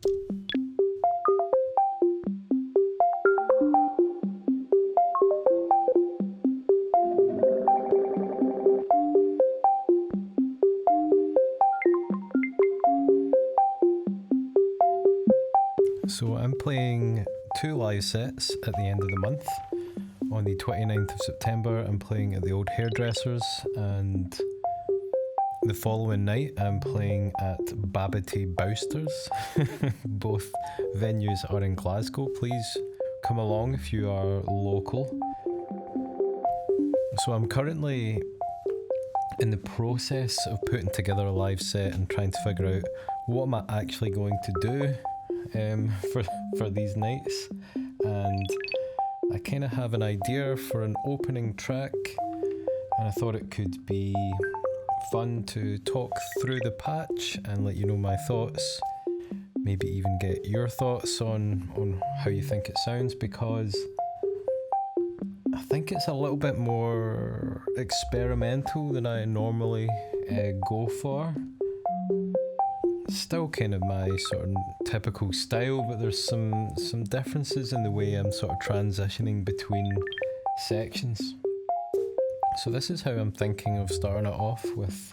So I'm playing 2 live sets at the end of the month. On the 29th of September I'm playing at the Old Hairdressers, and the following night I'm playing at Babbity Bousters. Both venues are in Glasgow. Please come along if you are local. So I'm currently in the process of putting together a live set and trying to figure out what am I actually going to do for these nights, and I kind of have an idea for an opening track, and I thought it could be fun to talk through the patch and let you know my thoughts, maybe even get your thoughts on how you think it sounds, because I think it's a little bit more experimental than I normally go for. Still kind of my sort of typical style, but there's some differences in the way I'm sort of transitioning between sections. So this is how I'm thinking of starting it off, with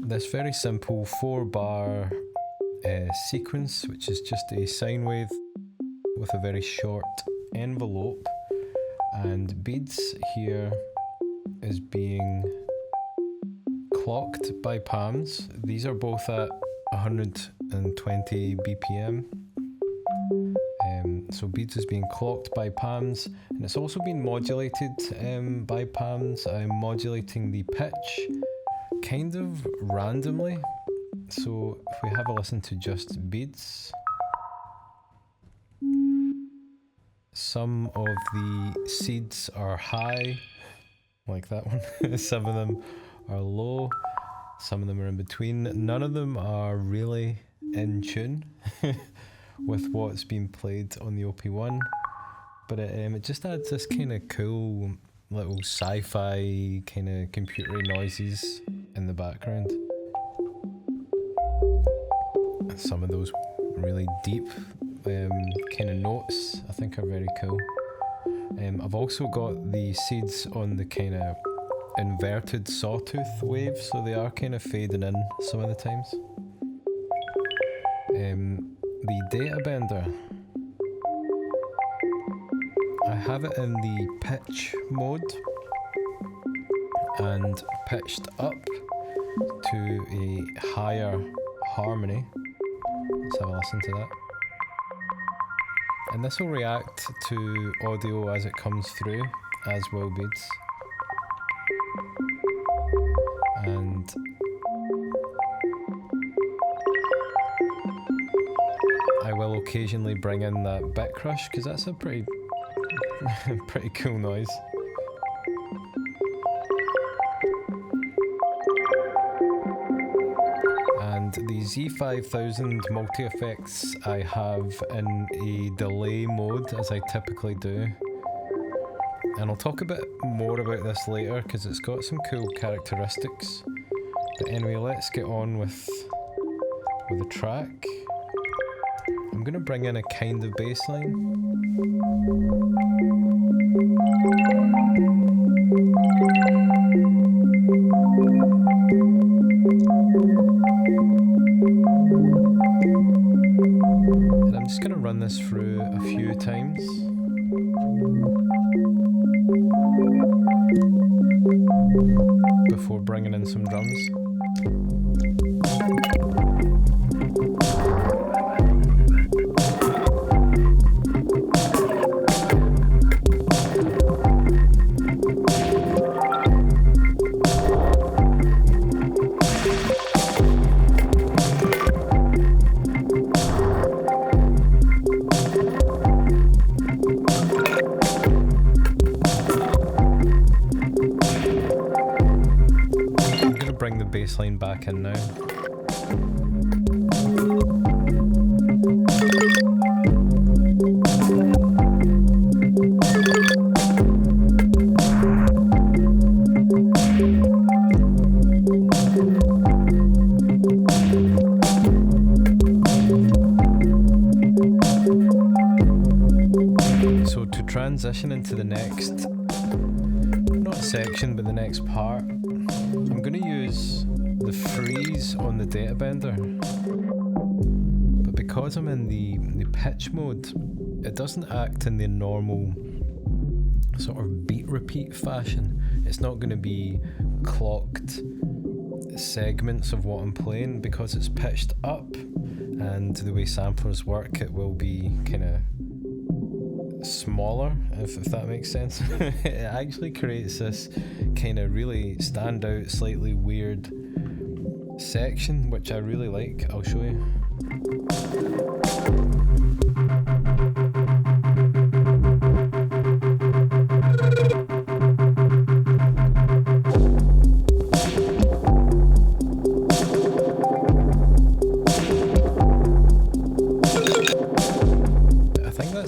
this very simple 4-bar sequence, which is just a sine wave with a very short envelope, and beads here is being clocked by palms. These are both at 120 BPM. So beads is being clocked by palms, and it's also being modulated by palms. I'm modulating the pitch kind of randomly. So if we have a listen to just beads, some of the seeds are high, like that one. Some of them are low, some of them are in between. None of them are really in tune with what's being played on the OP-1, but it just adds this kind of cool little sci-fi kind of computery noises in the background. And some of those really deep kind of notes I think are very cool. I've also got the seeds on the kind of inverted sawtooth wave, so they are kind of fading in some of the times. The data bender, I have it in the pitch mode and pitched up to a higher harmony. Let's have a listen to that. And this will react to audio as it comes through, as will beads. And I will occasionally bring in that bit crush, because that's a pretty pretty cool noise. And the Z5000 multi-effects I have in a delay mode, as I typically do. And I'll talk a bit more about this later because it's got some cool characteristics. But anyway, let's get on with the track. I'm going to bring in a kind of bass line. And I'm just going to run this through a few times. Before bringing in some drums. Bring the bass line back in now. transition into the next, not section, but the next part, I'm going to use the freeze on the data bender. But because I'm in the pitch mode, it doesn't act in the normal sort of beat repeat fashion. It's not going to be clocked segments of what I'm playing because it's pitched up, and the way samplers work, it will be kind of smaller, if that makes sense. It actually creates this kind of really standout, slightly weird section, which I really like. I'll show you.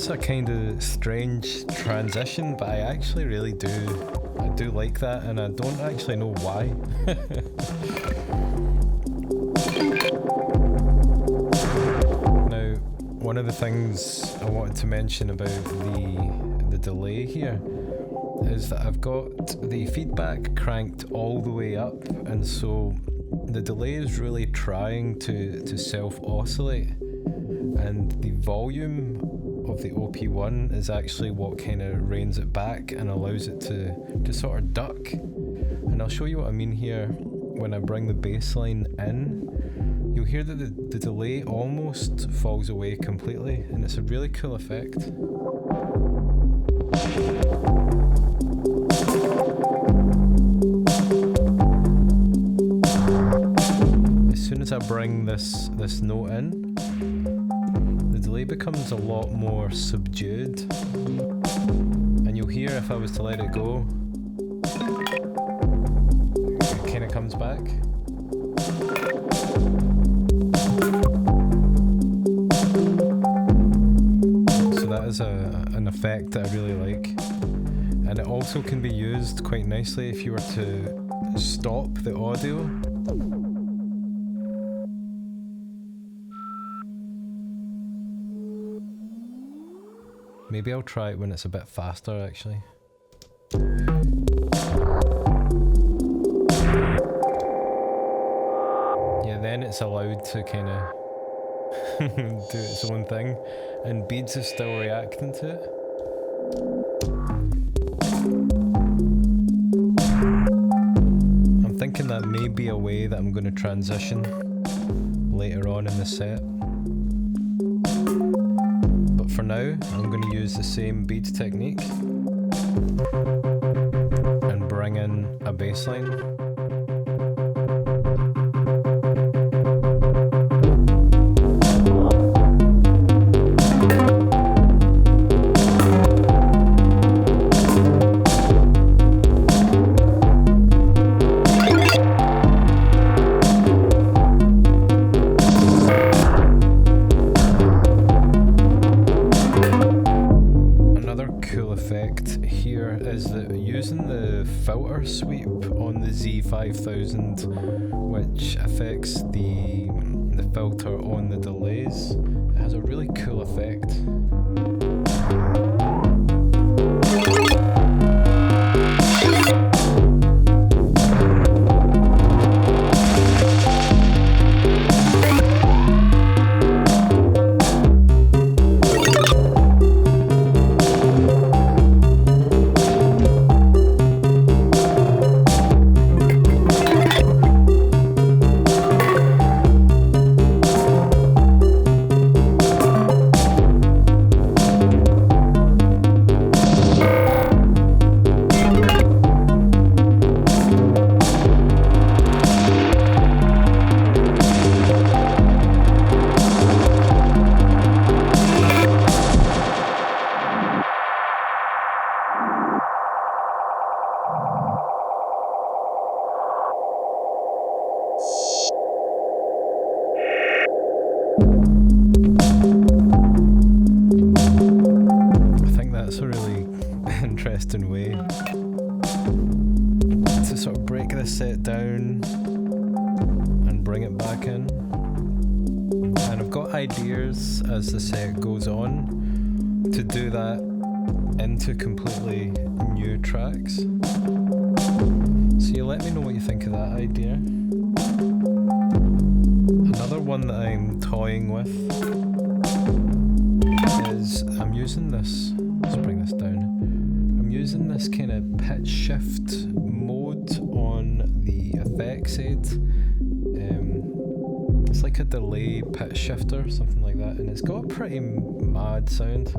A kind of strange transition, but I actually really do like that, and I don't actually know why. Now, one of the things I wanted to mention about the delay here is that I've got the feedback cranked all the way up, and so the delay is really trying to self-oscillate, and the volume of the OP-1 is actually what kind of reins it back and allows it to sort of duck. And I'll show you what I mean here. When I bring the bass line in, you'll hear that the delay almost falls away completely, and it's a really cool effect. As soon as I bring this note in, the delay becomes a lot more subdued, and you'll hear if I was to let it go, it kind of comes back. So that is an effect that I really like, and it also can be used quite nicely if you were to stop the audio. Maybe I'll try it when it's a bit faster, actually. Yeah, then it's allowed to kind of do its own thing, and Beads is still reacting to it. I'm thinking that may be a way that I'm going to transition later on in the set. For now, I'm going to use the same bead technique and bring in a bass line. Filter sweep on the Z5000, which affects the filter on the delays. It has a really cool effect. interesting way to sort of break this set down and bring it back in. And I've got ideas as the set goes on to do that into completely new tracks. So you let me know what you think of that idea. Another one that I'm toying with is I'm using this, let's bring this down. I'm using this kind of pitch shift mode on the effects aid. It's like a delay pitch shifter, something like that, and it's got a pretty mad sound.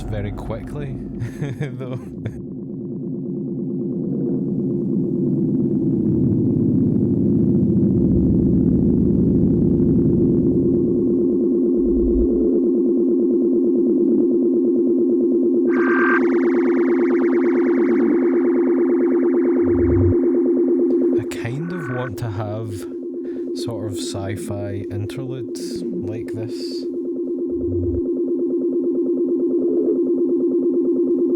Very quickly, though. I kind of want to have sort of sci-fi interludes like this.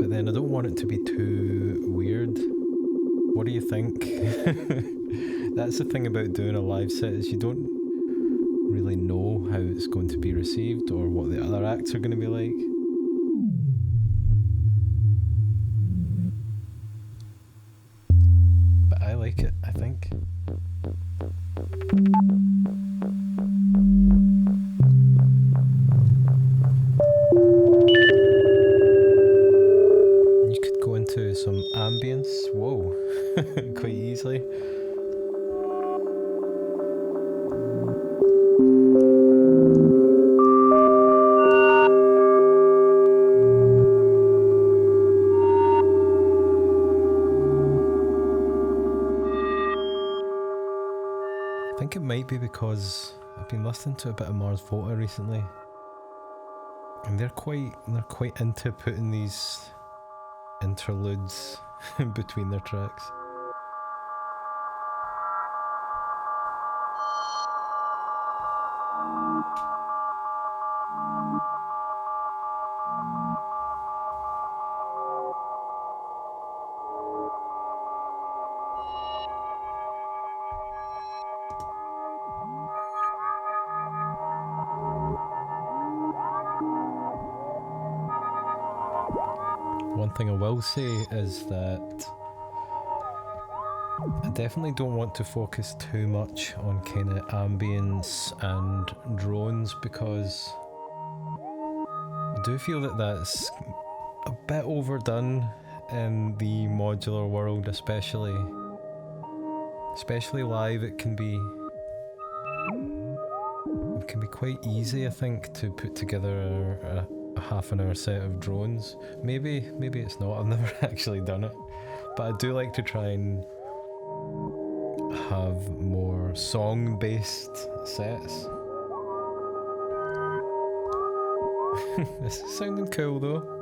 Then I don't want it to be too weird. What do you think? That's the thing about doing a live set, is you don't really know how it's going to be received or what the other acts are going to be like. But I like it, I think. Some ambience, whoa, quite easily. I think it might be because I've been listening to a bit of Mars Volta recently, and they're quite into putting these interludes between their tracks. One thing I will say is that I definitely don't want to focus too much on kind of ambience and drones, because I do feel that that's a bit overdone in the modular world, especially live. It can be quite easy, I think, to put together a half an hour set of drones. Maybe it's not, I've never actually done it, but I do like to try and have more song based sets. This is sounding cool though.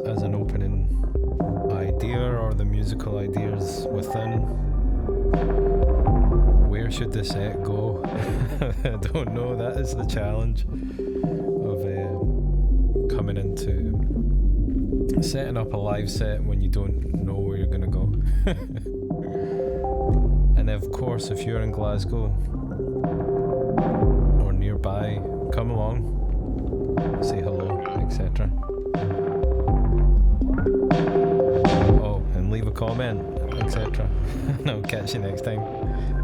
as an opening idea, or the musical ideas within. Where should the set go? I don't know. That is the challenge of coming into setting up a live set when you don't know where you're gonna go. And of course, if you're in Glasgow or nearby, come along, say hello, etc. Oh, and leave a comment, etc. And I'll catch you next time.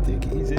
Take it easy.